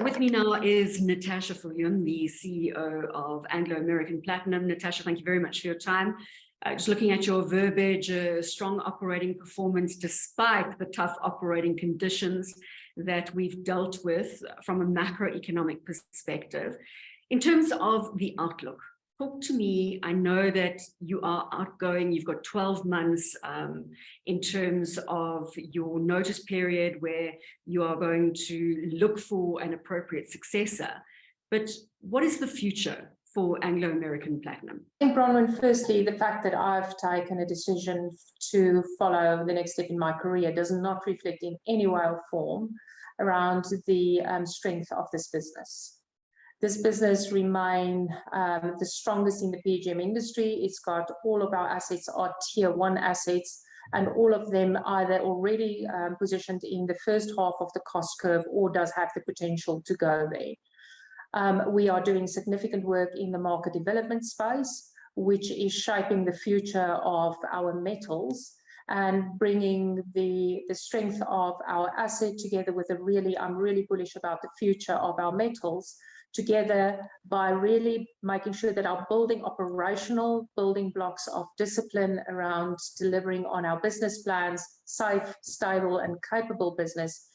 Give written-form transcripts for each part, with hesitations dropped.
With me now is Natascha Viljoen, the CEO of Anglo American Platinum. Natascha, thank you very much for your time. Just looking at your verbiage, strong operating performance despite the tough operating conditions that we've dealt with from a macroeconomic perspective. In terms of the outlook, talk to me. I know that you are outgoing. You've got 12 months in terms of your notice period where you are going to look for an appropriate successor. But what is the future for Anglo American Platinum? I think, Bronwyn, firstly, the fact that I've taken a decision to follow the next step in my career does not reflect in any way or form around the strength of this business. This business remains the strongest in the PGM industry. It's got all of our assets are tier 1 assets, and all of them either already positioned in the first half of the cost curve or does have the potential to go there. We are doing significant work in the market development space, which is shaping the future of our metals and bringing the strength of our asset together with I'm really bullish about the future of our metals together by really making sure that our operational building blocks of discipline around delivering on our business plans, safe, stable and capable business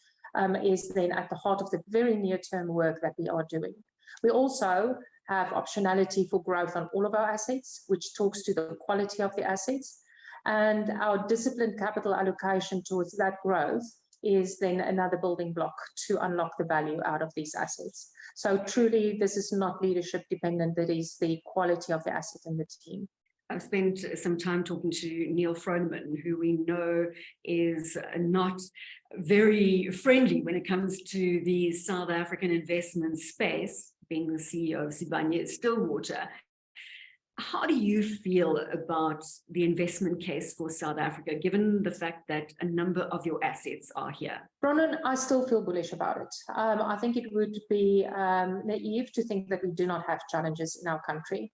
is then at the heart of the very near-term work that we are doing. We also have optionality for growth on all of our assets, which talks to the quality of the assets, and our disciplined capital allocation towards that growth is then another building block to unlock the value out of these assets. So truly, this is not leadership dependent, that is the quality of the asset and the team. I've spent some time talking to Neil Froneman, who we know is not very friendly when it comes to the South African investment space, being the CEO of Sibanye-Stillwater. How do you feel about the investment case for South Africa, given the fact that a number of your assets are here? Bronwyn, I still feel bullish about it. I think it would be naive to think that we do not have challenges in our country.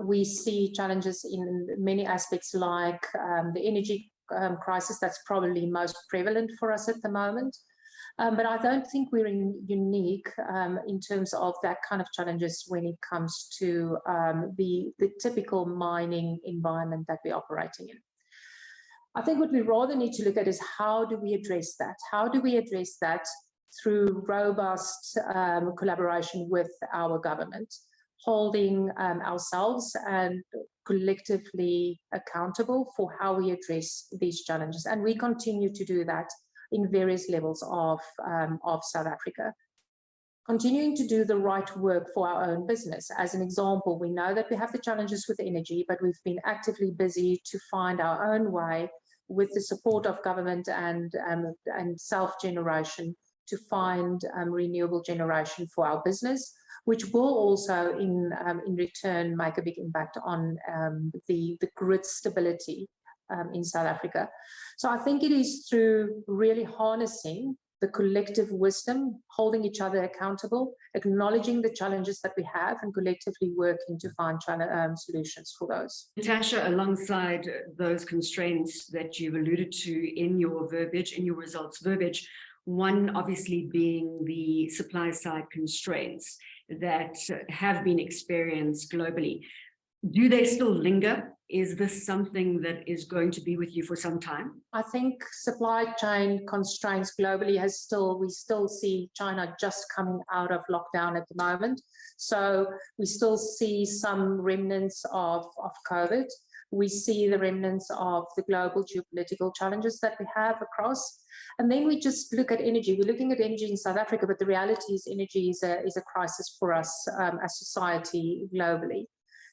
We see challenges in many aspects like the energy crisis that's probably most prevalent for us at the moment. But I don't think we're unique in terms of that kind of challenges when it comes to the typical mining environment that we're operating in. I think what we rather need to look at is how do we address that? How do we address that through robust collaboration with our government, holding ourselves and collectively accountable for how we address these challenges. And we continue to do that in various levels of South Africa. Continuing to do the right work for our own business. As an example, we know that we have the challenges with energy, but we've been actively busy to find our own way with the support of government and self-generation to find renewable generation for our business, which will also in return make a big impact on the grid stability in South Africa. So I think it is through really harnessing the collective wisdom, holding each other accountable, acknowledging the challenges that we have, and collectively working to find solutions for those. Natascha, alongside those constraints that you've alluded to in your verbiage, in your results verbiage, one obviously being the supply side constraints that have been experienced globally. Do they still linger? Is this something that is going to be with you for some time? I think supply chain constraints globally we still see China just coming out of lockdown at the moment. So we still see some remnants of COVID. We see the remnants of the global geopolitical challenges that we have across. And then we just look at energy. We're looking at energy in South Africa, but the reality is energy is a crisis for us as society globally.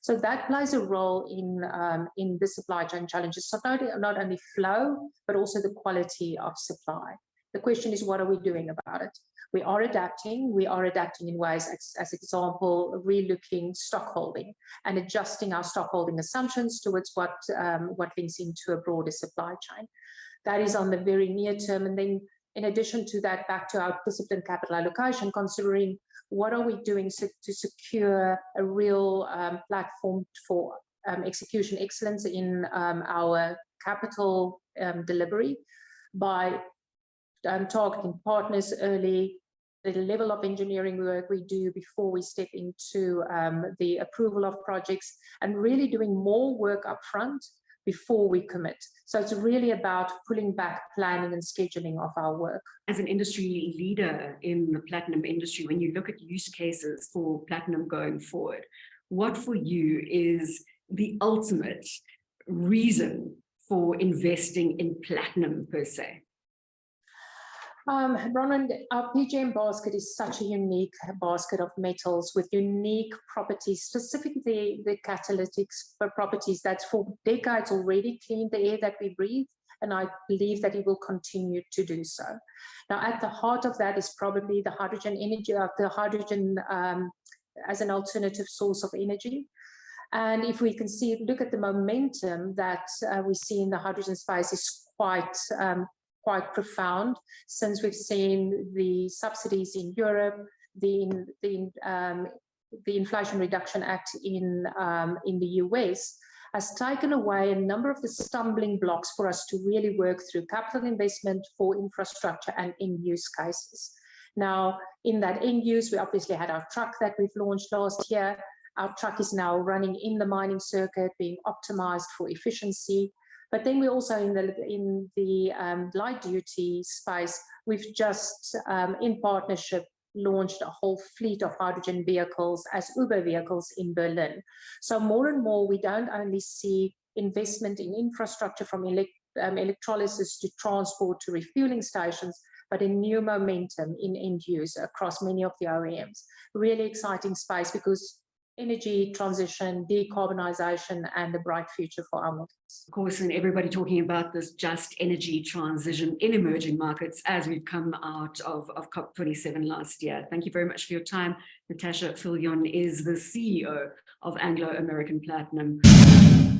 So that plays a role in the supply chain challenges, so not only flow, but also the quality of supply. The question is, what are we doing about it? We are adapting. We are adapting in ways, as example, relooking stockholding and adjusting our stockholding assumptions towards what links into a broader supply chain. That is on the very near term. And then in addition to that, back to our disciplined capital allocation, considering what are we doing to secure a real platform for execution excellence in our capital delivery by targeting partners early, the level of engineering work we do before we step into the approval of projects, and really doing more work upfront before we commit. So it's really about pulling back planning and scheduling of our work. As an industry leader in the platinum industry, when you look at use cases for platinum going forward, what for you is the ultimate reason for investing in platinum per se? Bronwyn, our PGM basket is such a unique basket of metals with unique properties, specifically the catalytic properties that's for decades already cleaned the air that we breathe, and I believe that it will continue to do so. Now, at the heart of that is probably the hydrogen energy, the hydrogen as an alternative source of energy. And if we can look at the momentum that we see in the hydrogen space is quite profound, since we've seen the subsidies in Europe, the Inflation Reduction Act in the US has taken away a number of the stumbling blocks for us to really work through capital investment for infrastructure and in-use cases. Now, in that in-use, we obviously had our truck that we've launched last year. Our truck is now running in the mining circuit, being optimized for efficiency. But then we're also in the light duty space. We've just, in partnership, launched a whole fleet of hydrogen vehicles as Uber vehicles in Berlin. So more and more, we don't only see investment in infrastructure from electrolysis to transport to refueling stations, but a new momentum in end use across many of the OEMs. Really exciting space because energy transition, decarbonisation, and a bright future for our metals. Of course, and everybody talking about this just energy transition in emerging markets as we've come out of COP27 last year. Thank you very much for your time. Natascha Viljoen is the CEO of Anglo American Platinum.